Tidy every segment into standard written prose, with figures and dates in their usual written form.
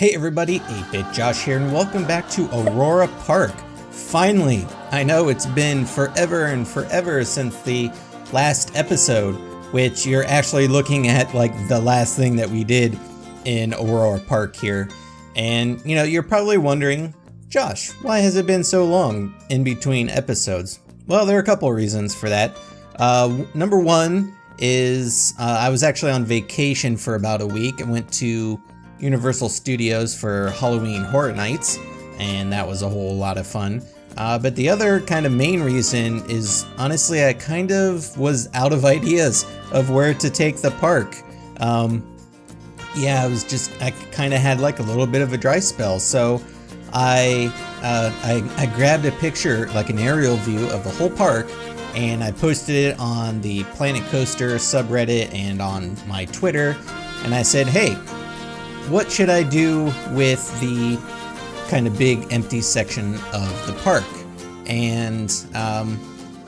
Hey everybody, 8-Bit Josh here, and welcome back to Aurora Park. Finally, I know it's been forever and forever since the last episode, which you're actually looking at like the last thing that we did in Aurora Park here. And you know, you're probably wondering, Josh, why has it been so long in between episodes? Well, there are a couple of reasons for that. Number one is I was actually on vacation for about a week. I went to Universal Studios for Halloween Horror Nights, and that was a whole lot of fun. But the other kind of main reason is, honestly, I kind of was out of ideas of where to take the park. Yeah, I kind of had like a little bit of a dry spell, so I grabbed a picture, like an aerial view of the whole park, and I posted it on the Planet Coaster subreddit and on my Twitter, and I said, hey, what should I do with the kind of big empty section of the park? And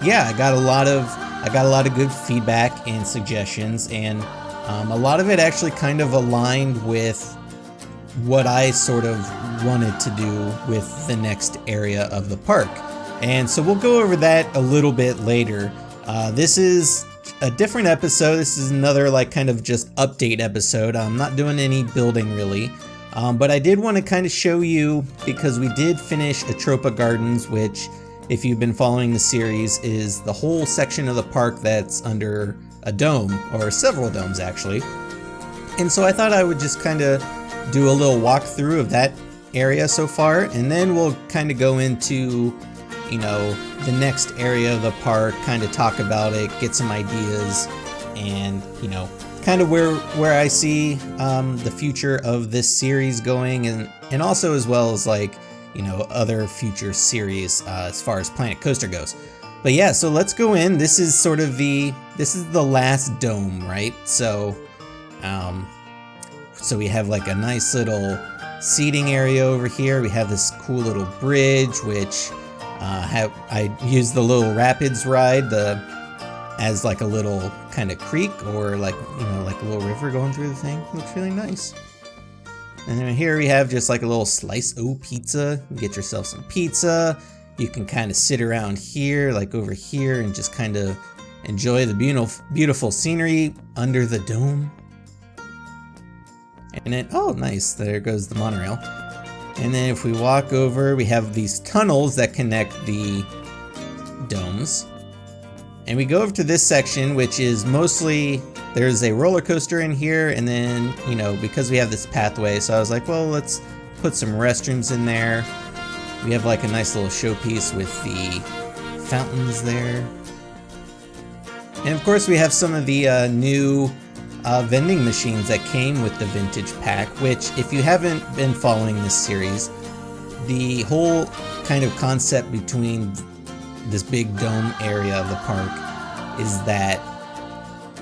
yeah, I got a lot of good feedback and suggestions, and a lot of it actually kind of aligned with what I sort of wanted to do with the next area of the park. And so we'll go over that a little bit later. This is a different episode. This is another like kind of just update episode. I'm not doing any building really, but I did want to kind of show you, because we did finish Atropa Gardens, which, if you've been following the series, is the whole section of the park that's under a dome, or several domes actually. And so I thought I would just kind of do a little walkthrough of that area so far, and then we'll kind of go into, you know, the next area of the park, kind of talk about it, get some ideas, and, you know, kind of where I see the future of this series going, and also as well as, like, you know, other future series as far as Planet Coaster goes. But yeah, so let's go in. This is sort of the last dome, right? So so we have like a nice little seating area over here. We have this cool little bridge, which I used the little rapids ride as like a little kind of creek, or like, you know, like a little river going through the thing. Looks really nice. And then here we have just like a little slice o pizza. You get yourself some pizza. You can kind of sit around here, like over here, and just kind of enjoy the beautiful scenery under the dome. And then, oh nice, there goes the monorail. And then if we walk over, we have these tunnels that connect the domes. And we go over to this section, which is mostly, there's a roller coaster in here, and then, you know, because we have this pathway, so I was like, well, let's put some restrooms in there. We have like a nice little showpiece with the fountains there. And of course we have some of the new vending machines that came with the vintage pack, which, if you haven't been following this series, the whole kind of concept between this big dome area of the park is that,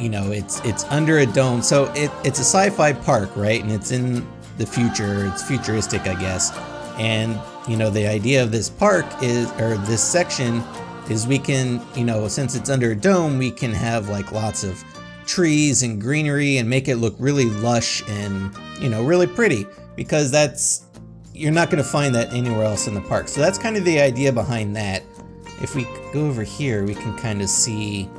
you know, it's under a dome, so it's a sci-fi park, right? And it's in the future, it's futuristic, I guess. And, you know, the idea of this park is, or this section is, we can, you know, since it's under a dome, we can have like lots of trees and greenery and make it look really lush and, you know, really pretty, because you're not going to find that anywhere else in the park. So that's kind of the idea behind that. If we go over here, we can kind of see,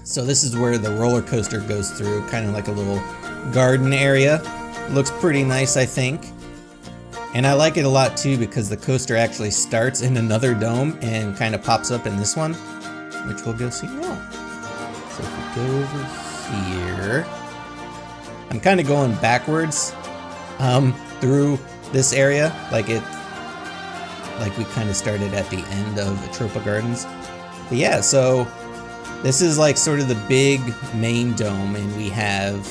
so this is where the roller coaster goes through, kind of like a little garden area. It looks pretty nice, I think. And I like it a lot too, because the coaster actually starts in another dome and kind of pops up in this one, which we'll go see now. So if we go over here, I'm kind of going backwards through this area, like we kind of started at the end of Atropa Gardens. But yeah, so this is like sort of the big main dome, and we have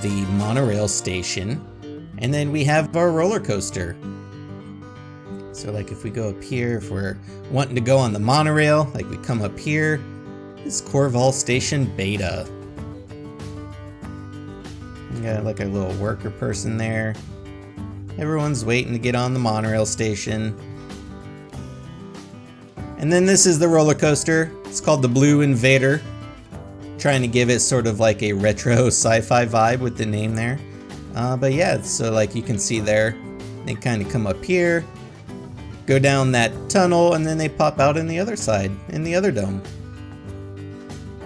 the monorail station, and then we have our roller coaster. So like if we go up here, if we're wanting to go on the monorail, like we come up here, this Corval Station Beta. We got like a little worker person there. Everyone's waiting to get on the monorail station. And then this is the roller coaster. It's called the Blue Invader. Trying to give it sort of like a retro sci-fi vibe with the name there. But yeah, so like you can see there, they kind of come up here, go down that tunnel, and then they pop out in the other side, in the other dome.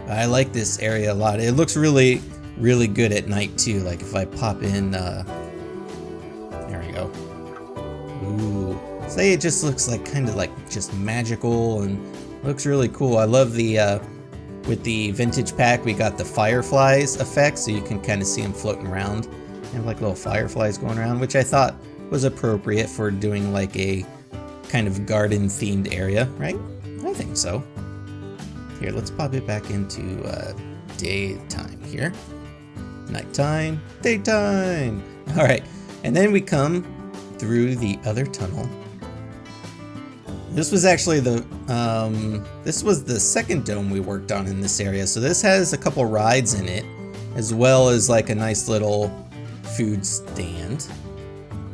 I like this area a lot. It looks really, really good at night too. Like if I pop in, there we go. Ooh, say it just looks like kind of like just magical and looks really cool. I love the, with the vintage pack, we got the fireflies effect, so you can kind of see them floating around. They have like little fireflies going around, which I thought was appropriate for doing like a kind of garden themed area, right? I think so. Here, let's pop it back into daytime here. Nighttime, daytime. All right, and then we come through the other tunnel. This was actually the this was the second dome we worked on in this area. So this has a couple rides in it, as well as like a nice little food stand.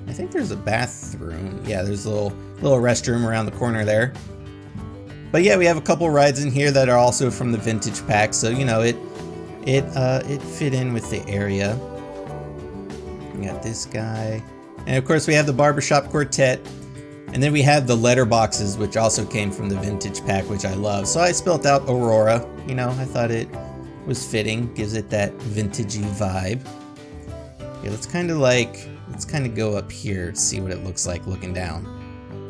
I think there's a bathroom. Yeah, there's a little restroom around the corner there. But yeah, we have a couple rides in here that are also from the vintage pack, so you know it fit in with the area. We got this guy, and of course we have the barbershop quartet, and then we have the letter boxes, which also came from the vintage pack, which I love. So I spelled out Aurora. You know, I thought it was fitting, gives it that vintagey vibe. Okay, let's kind of go up here to see what it looks like looking down.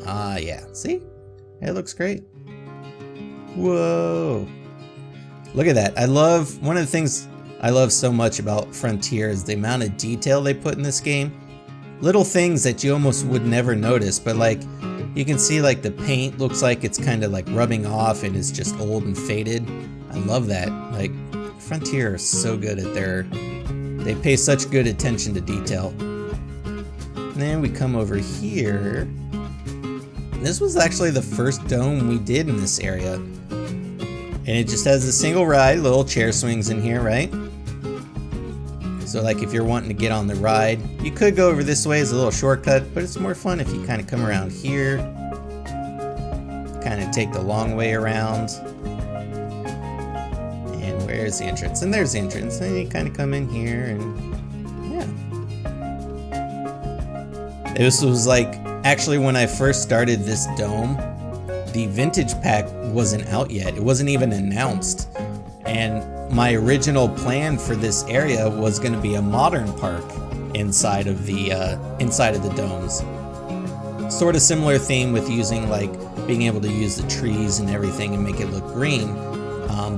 Ah, yeah, see? It looks great. Whoa. Look at that. One of the things I love so much about Frontier is the amount of detail they put in this game. Little things that you almost would never notice, but like you can see like the paint looks like it's kind of like rubbing off and is just old and faded. I love that. Like Frontier is so good at they pay such good attention to detail. And then we come over here. This was actually the first dome we did in this area. And it just has a single ride, little chair swings in here, right? So like if you're wanting to get on the ride, you could go over this way as a little shortcut, but it's more fun if you kind of come around here. Kind of take the long way around. And where's the entrance? And there's the entrance. And you kind of come in here and yeah. This was like, actually when I first started this dome, the vintage pack wasn't out yet. It wasn't even announced. And my original plan for this area was going to be a modern park inside of the domes. Sort of similar theme with using like being able to use the trees and everything and make it look green.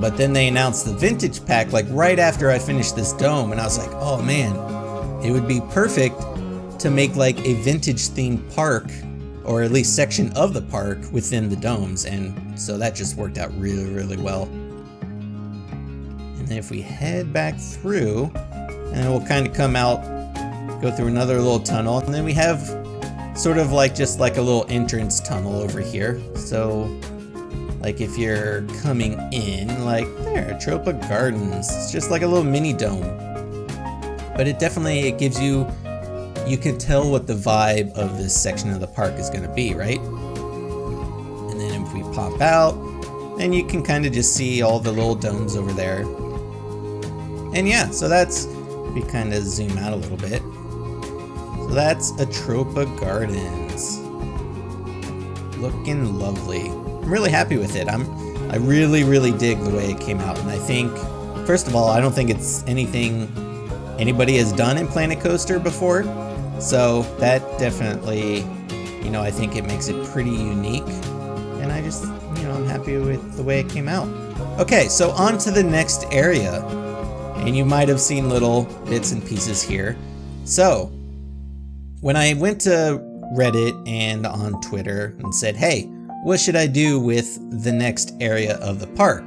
But then they announced the vintage pack like right after I finished this dome, and I was like, oh man, it would be perfect to make like a vintage themed park, or at least section of the park within the domes, and so that just worked out really, really well. And then if we head back through, and we'll kind of come out, go through another little tunnel, and then we have sort of like just like a little entrance tunnel over here. So like if you're coming in, like there, Tropa Gardens, it's just like a little mini dome. But it gives you can tell what the vibe of this section of the park is going to be, right? And then if we pop out, then you can kind of just see all the little domes over there. And yeah, so we kind of zoom out a little bit. So that's Atropa Gardens. Looking lovely. I'm really happy with it. I really, really dig the way it came out. And I think, first of all, I don't think it's anything anybody has done in Planet Coaster before. So that definitely, I think it makes it pretty unique. And I just, I'm happy with the way it came out. Okay, so on to the next area. And you might have seen little bits and pieces here. So when I went to Reddit and on Twitter and said, hey, what should I do with the next area of the park?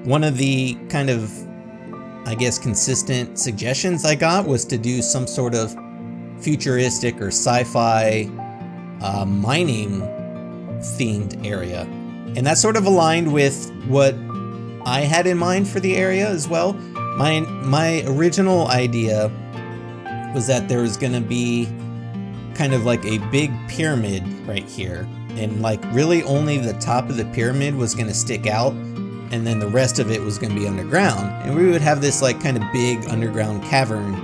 One of the kind of, I guess, consistent suggestions I got was to do some sort of futuristic or sci-fi mining themed area. And that sort of aligned with what I had in mind for the area as well. My original idea was that there was going to be kind of like a big pyramid right here, and like really only the top of the pyramid was going to stick out, and then the rest of it was going to be underground, and we would have this like kind of big underground cavern,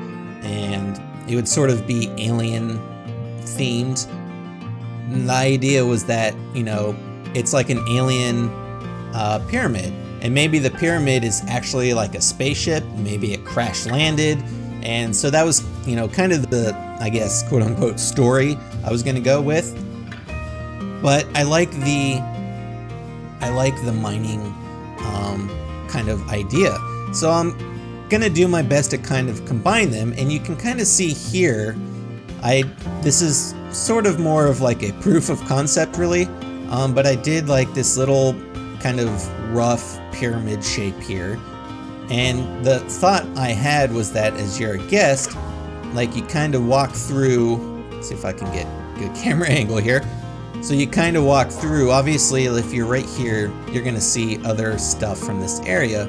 and it would sort of be alien themed. And the idea was that, you know, it's like an alien pyramid, and maybe the pyramid is actually like a spaceship, maybe it crash landed, and so that was, you know, kind of the, I guess, quote unquote story I was gonna go with. But I like the mining kind of idea, so I'm gonna do my best to kind of combine them, and you can kind of see here, this is sort of more of like a proof of concept really, but I did like this little kind of rough pyramid shape here, and the thought I had was that as you're a guest, like you kind of walk through, let's see if I can get a good camera angle here. So you kind of walk through, obviously if you're right here, you're gonna see other stuff from this area,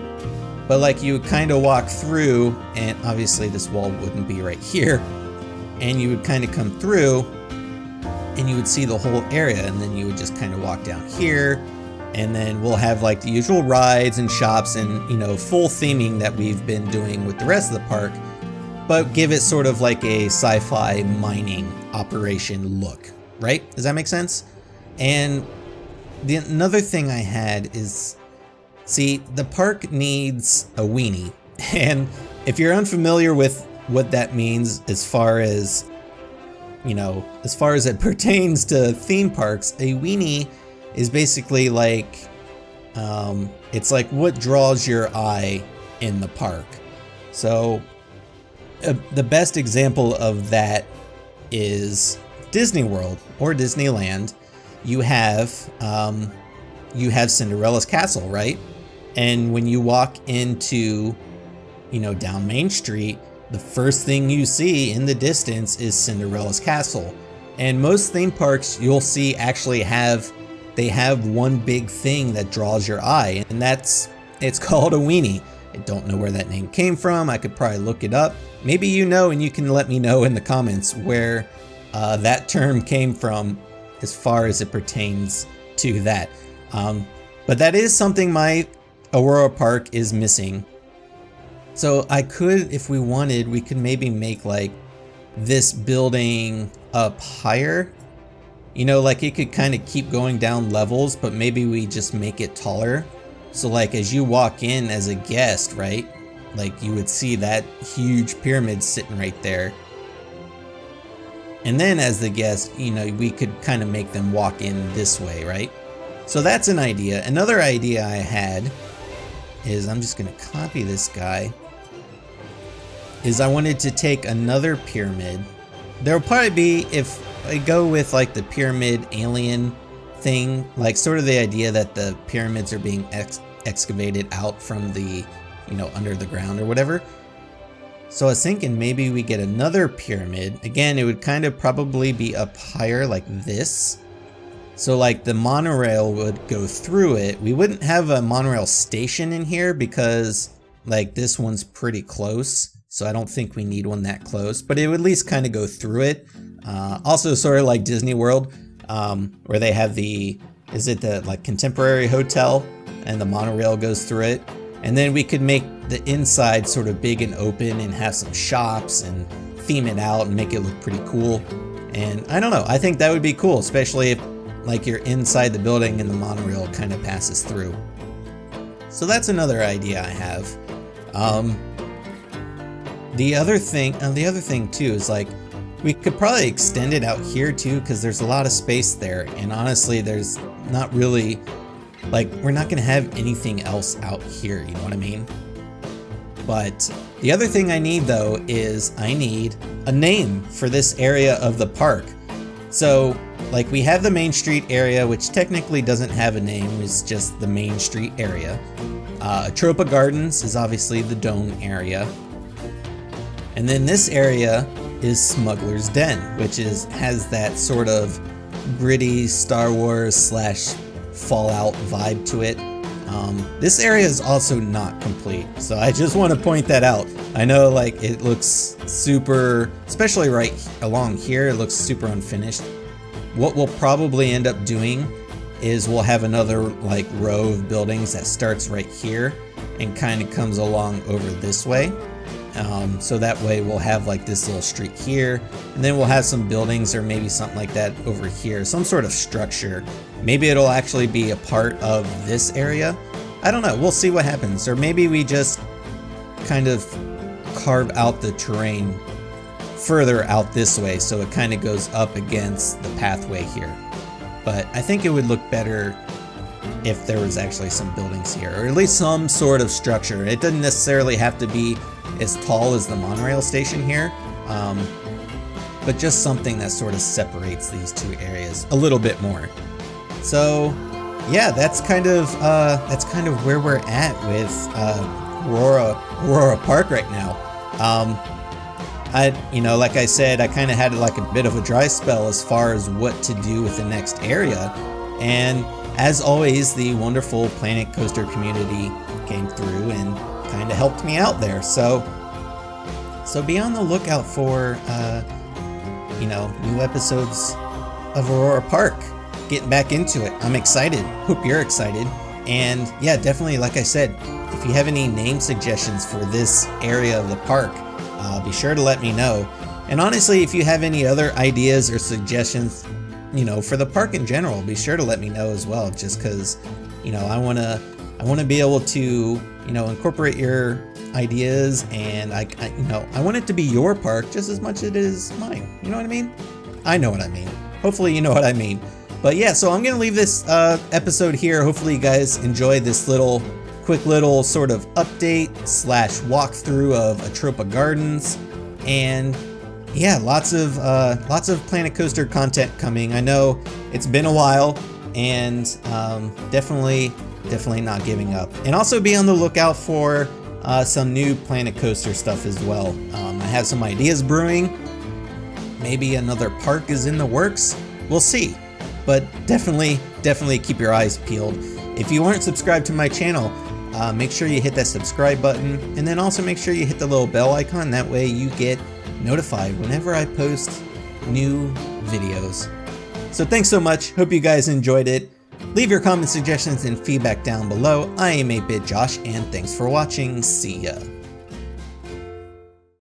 but like you would kind of walk through, and obviously this wall wouldn't be right here, and you would kind of come through and you would see the whole area, and then you would just kind of walk down here, and then we'll have like the usual rides and shops and, you know, full theming that we've been doing with the rest of the park, but give it sort of like a sci-fi mining operation look, right? Does that make sense? And another thing I had is, see, the park needs a weenie, and if you're unfamiliar with what that means as far as, you know, as far as it pertains to theme parks, a weenie is basically like, it's like what draws your eye in the park. So the best example of that is Disney World or Disneyland. You have Cinderella's castle, right? And when you walk into, you know, down Main Street, the first thing you see in the distance is Cinderella's castle. And most theme parks you'll see actually have one big thing that draws your eye, and it's called a weenie. I don't know where that name came from. I could probably look it up. Maybe you know, and you can let me know in the comments where that term came from as far as it pertains to that. But that is something my Aurora Park is missing. So I could, if we wanted, we could maybe make like this building up higher. You know, like it could kind of keep going down levels, but maybe we just make it taller. So like as you walk in as a guest, right? Like you would see that huge pyramid sitting right there. And then as the guest, you know, we could kind of make them walk in this way, right? So that's an idea. Another idea I had is, I'm just gonna copy this guy, is I wanted to take another pyramid. There'll probably be, if I go with like the pyramid alien thing, like sort of the idea that the pyramids are being excavated out from the, you know, under the ground or whatever. So I was thinking maybe we get another pyramid. Again, it would kind of probably be up higher like this. So like the monorail would go through it. We wouldn't have a monorail station in here because like this one's pretty close. So I don't think we need one that close, but it would at least kind of go through it. Also sort of like Disney World, where they have the, is it the like contemporary hotel, and the monorail goes through it. And then we could make the inside sort of big and open and have some shops and theme it out and make it look pretty cool. And I don't know, I think that would be cool, especially if like you're inside the building and the monorail kind of passes through. So that's another idea I have. The other thing too is like, we could probably extend it out here too, because there's a lot of space there, and honestly there's not really, like, we're not gonna have anything else out here, you know what I mean? But the other thing I need though is I need a name for this area of the park. So like we have the Main Street area, which technically doesn't have a name, it's just the Main Street area. Atropa Gardens is obviously the dome area. And then this area is Smuggler's Den, which has that sort of gritty Star Wars / Fallout vibe to it. This area is also not complete, so I just want to point that out. I know like it looks super, especially right along here, it looks super unfinished. What we'll probably end up doing is we'll have another like row of buildings that starts right here and kind of comes along over this way. So that way we'll have like this little street here, and then we'll have some buildings or maybe something like that over here, some sort of structure. Maybe it'll actually be a part of this area. I don't know, we'll see what happens. Or maybe we just kind of carve out the terrain further out this way so it kind of goes up against the pathway here. But I think it would look better if there was actually some buildings here, or at least some sort of structure. It doesn't necessarily have to be as tall as the monorail station here, but just something that sort of separates these two areas a little bit more. So yeah, that's kind of where we're at with Aurora Park right now. Like I said, I kind of had like a bit of a dry spell as far as what to do with the next area, and as always, the wonderful Planet Coaster community came through and kind of helped me out there. So be on the lookout for new episodes of Aurora Park. Getting back into it. I'm excited. Hope you're excited. And yeah, definitely, like I said, if you have any name suggestions for this area of the park, be sure to let me know. And honestly, if you have any other ideas or suggestions, for the park in general, be sure to let me know as well, just because, I want to be able to, incorporate your ideas, and I want it to be your park just as much as it is mine. You know what I mean? I know what I mean. Hopefully you know what I mean. But yeah, so I'm going to leave this episode here. Hopefully you guys enjoyed this quick little sort of update / walkthrough of Atropa Gardens. And yeah, lots of Planet Coaster content coming. I know it's been a while, and definitely not giving up. And also be on the lookout for some new Planet Coaster stuff as well. I have some ideas brewing. Maybe another park is in the works. We'll see. But definitely keep your eyes peeled. If you aren't subscribed to my channel, make sure you hit that subscribe button, and then also make sure you hit the little bell icon. That way you get notified whenever I post new videos. So thanks so much. Hope you guys enjoyed it. Leave your comments, suggestions, and feedback down below. I am 8-Bit Josh, and thanks for watching. See ya.